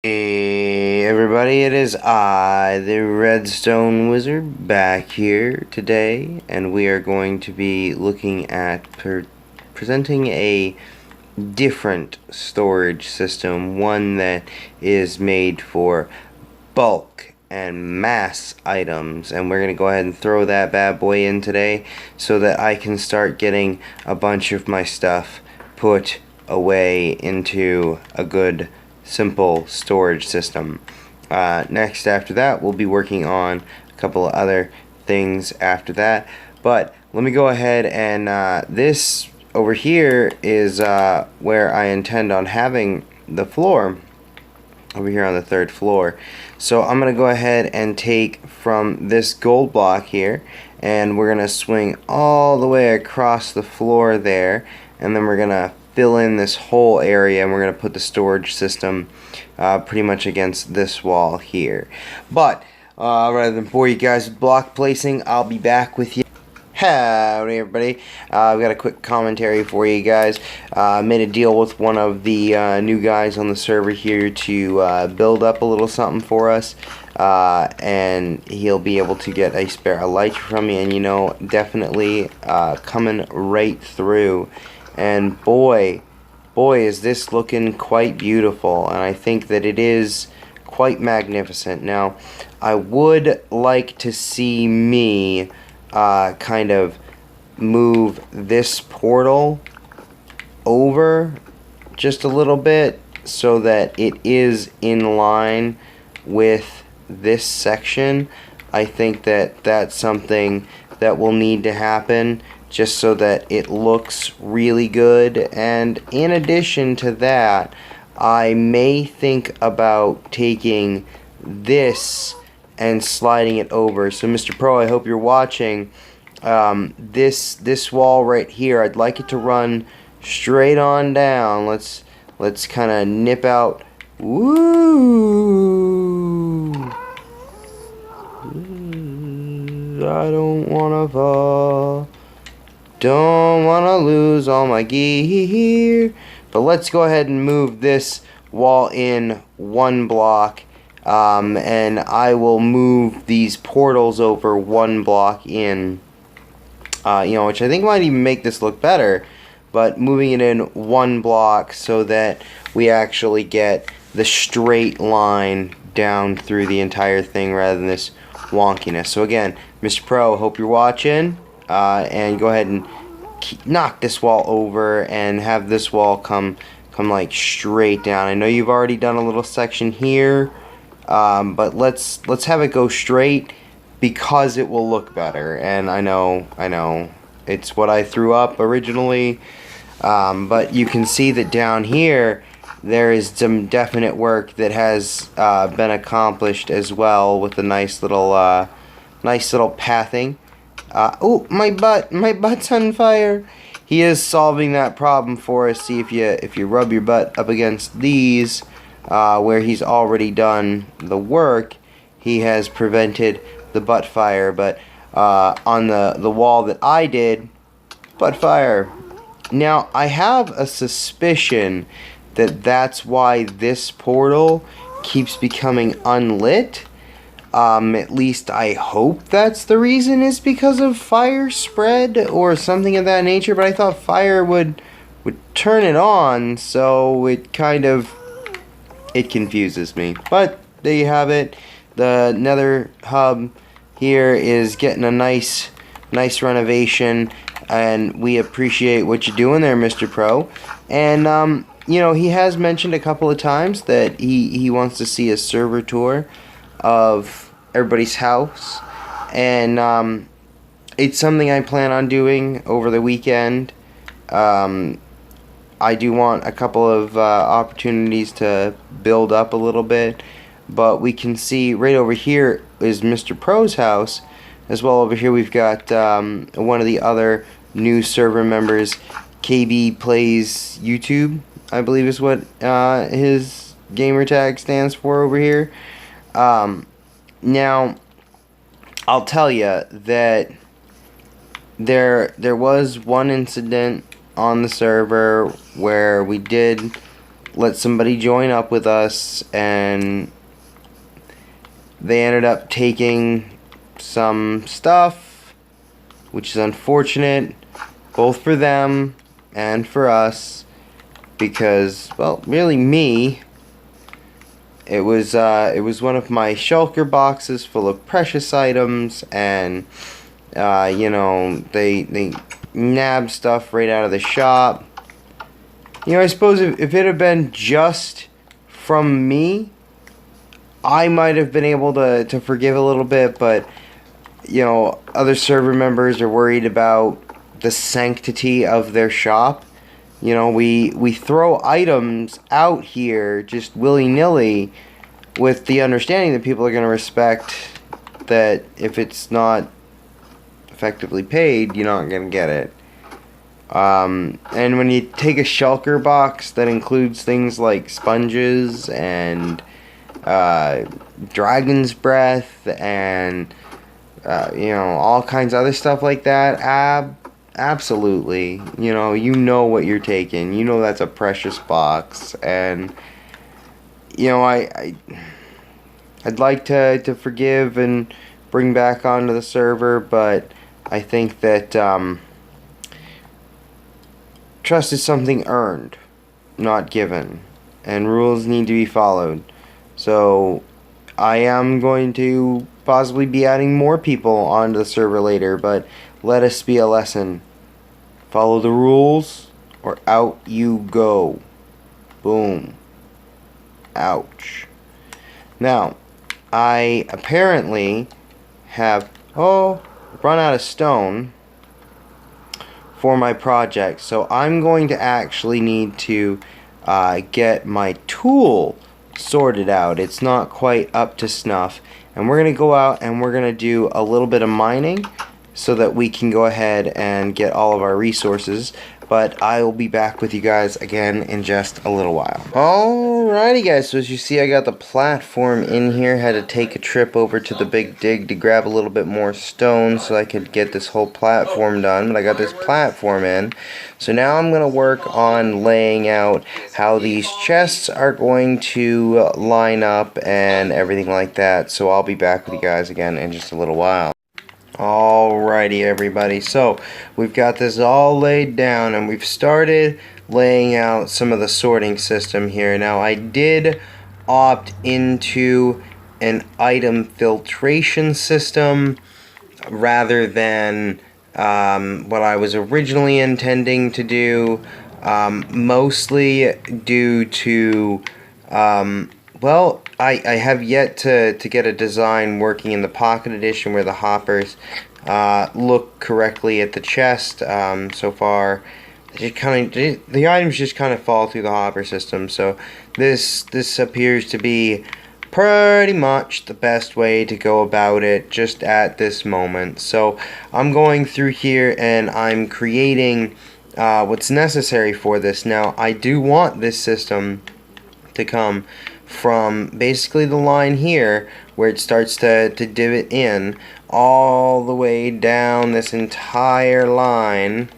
Hey everybody, it is I, the Redstone Wizard, back here today, and we are going to be looking at presenting a different storage system, one that is made for bulk and mass items, and we're going to go ahead and throw that bad boy in today so that I can start getting a bunch of my stuff put away into a good simple storage system. Next, after that, we'll be working on a couple of other things after that, but let me go ahead and this over here is where I intend on having the floor over here on the third floor. So I'm gonna go ahead and take from this gold block here, and we're gonna swing all the way across the floor there, and then we're gonna fill in this whole area, and we're gonna put the storage system pretty much against this wall here. But rather than bore you guys with block placing, I'll be back with you. Howdy everybody, I've got a quick commentary for you guys. Made a deal with one of the new guys on the server here to build up a little something for us, and he'll be able to get a spare elytra from me, and you know, definitely coming right through, and boy is this looking quite beautiful, and I think that it is quite magnificent. Now I would like to see me kind of move this portal over just a little bit so that it is in line with this section. I think that that's something that will need to happen just so that it looks really good, and in addition to that, I may think about taking this and sliding it over. So Mr. Pro, I hope you're watching. This wall right here, I'd like it to run straight on down. Let's kind of nip out. Woo! I don't wanna fall. Don't wanna lose all my gear. But let's go ahead and move this wall in one block. And I will move these portals over one block in, which I think might even make this look better, but moving it in one block so that we actually get the straight line down through the entire thing rather than this wonkiness. So again, Mr. Pro, hope you're watching, and go ahead and knock this wall over and have this wall come like straight down. I know you've already done a little section here, but let's have it go straight because it will look better. And I know it's what I threw up originally, but you can see that down here there is some definite work that has been accomplished as well with a nice little pathing. Oh, my butt's on fire. He is solving that problem for us. See, if you rub your butt up against these, where he's already done the work, he has prevented the butt fire. But on the wall that I did, butt fire. Now I have a suspicion that that's why this portal keeps becoming unlit. At least I hope that's the reason, is because of fire spread or something of that nature, but I thought fire would turn it on, so it confuses me. But there you have it. The nether hub here is getting a nice renovation, and we appreciate what you're doing there, Mr. Pro. And he has mentioned a couple of times that he wants to see a server tour of everybody's house, and it's something I plan on doing over the weekend. I do want a couple of opportunities to build up a little bit, but we can see right over here is Mr. Pro's house. As well, over here we've got one of the other new server members, KB Plays YouTube, I believe is what his gamer tag stands for over here. Now, I'll tell you that there was one incident on the server where we did let somebody join up with us, and they ended up taking some stuff, which is unfortunate, both for them and for us, because, well, really me. It was one of my shulker boxes full of precious items, and you know, they nabbed stuff right out of the shop. You know, I suppose if it had been just from me, I might have been able to forgive a little bit, but, you know, other server members are worried about the sanctity of their shop. You know, we throw items out here just willy-nilly with the understanding that people are going to respect that if it's not effectively paid, you're not going to get it. And when you take a shulker box that includes things like sponges and dragon's breath and you know, all kinds of other stuff like that, absolutely, you know what you're taking. You know that's a precious box, and you know, I'd like to forgive and bring back onto the server, but I think that trust is something earned, not given, and rules need to be followed. So I am going to possibly be adding more people onto the server later, but let us be a lesson. Follow the rules or out you go. Boom. Ouch. Now, I apparently have run out of stone for my project, so I'm going to actually need to get my tool sorted out. It's not quite up to snuff, and we're going to go out and we're going to do a little bit of mining so that we can go ahead and get all of our resources. But I will be back with you guys again in just a little while. Alrighty guys, so as you see, I got the platform in here. Had to take a trip over to the big dig to grab a little bit more stone so I could get this whole platform done. But I got this platform in. So now I'm going to work on laying out how these chests are going to line up and everything like that. So I'll be back with you guys again in just a little while. Alrighty everybody, so we've got this all laid down and we've started laying out some of the sorting system here. Now I did opt into an item filtration system rather than what I was originally intending to do, mostly due to well, I have yet to get a design working in the Pocket Edition where the hoppers look correctly at the chest. So far, the items just kind of fall through the hopper system. So this appears to be pretty much the best way to go about it just at this moment. So I'm going through here and I'm creating what's necessary for this. Now I do want this system to come from basically the line here where it starts to divot in all the way down this entire line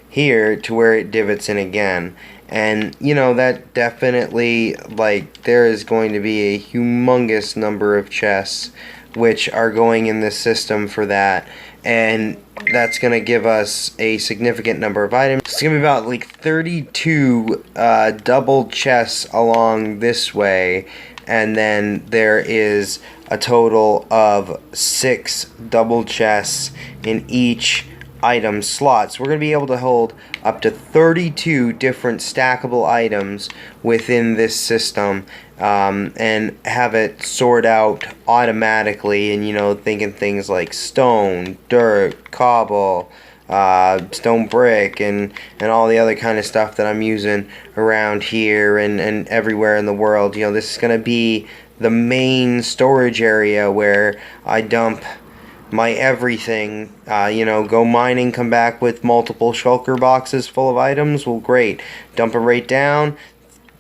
here to where it divots in again. And you know, that definitely, like, there is going to be a humongous number of chests which are going in this system for that, and that's going to give us a significant number of items. It's going to be about like 32 double chests along this way, and then there is a total of 6 double chests in each item slot. So we're going to be able to hold up to 32 different stackable items within this system, and have it sort out automatically, and you know, thinking things like stone, dirt, cobble, stone brick, and all the other kind of stuff that I'm using around here and everywhere in the world. You know, this is going to be the main storage area where I dump my everything. You know, go mining, come back with multiple shulker boxes full of items. Well, great. Dump it right down,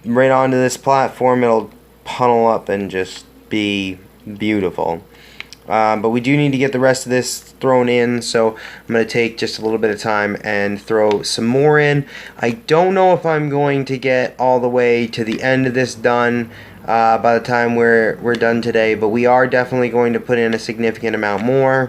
right onto this platform. It'll funnel up and just be beautiful. But we do need to get the rest of this thrown in, so I'm going to take just a little bit of time and throw some more in. I don't know if I'm going to get all the way to the end of this done by the time we're done today, but we are definitely going to put in a significant amount more.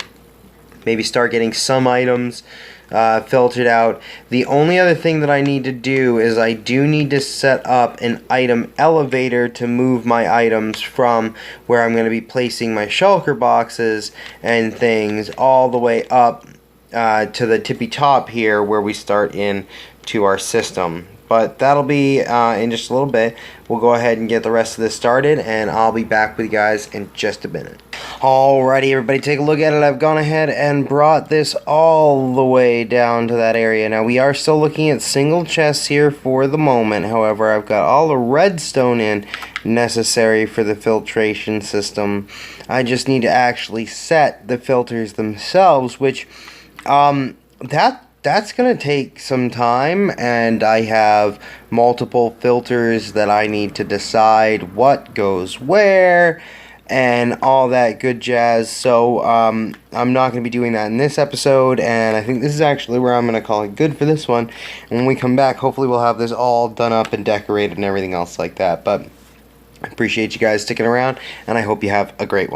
Maybe start getting some items filtered out. The only other thing that I need to do is I do need to set up an item elevator to move my items from where I'm going to be placing my shulker boxes and things all the way up to the tippy top here where we start in to our system. But that'll be in just a little bit. We'll go ahead and get the rest of this started, and I'll be back with you guys in just a minute. Alrighty, everybody, take a look at it. I've gone ahead and brought this all the way down to that area. Now, we are still looking at single chests here for the moment. However, I've got all the redstone in necessary for the filtration system. I just need to actually set the filters themselves, which that's going to take some time, and I have multiple filters that I need to decide what goes where and all that good jazz. So I'm not going to be doing that in this episode, and I think this is actually where I'm going to call it good for this one. And when we come back, hopefully we'll have this all done up and decorated and everything else like that. But I appreciate you guys sticking around, and I hope you have a great one.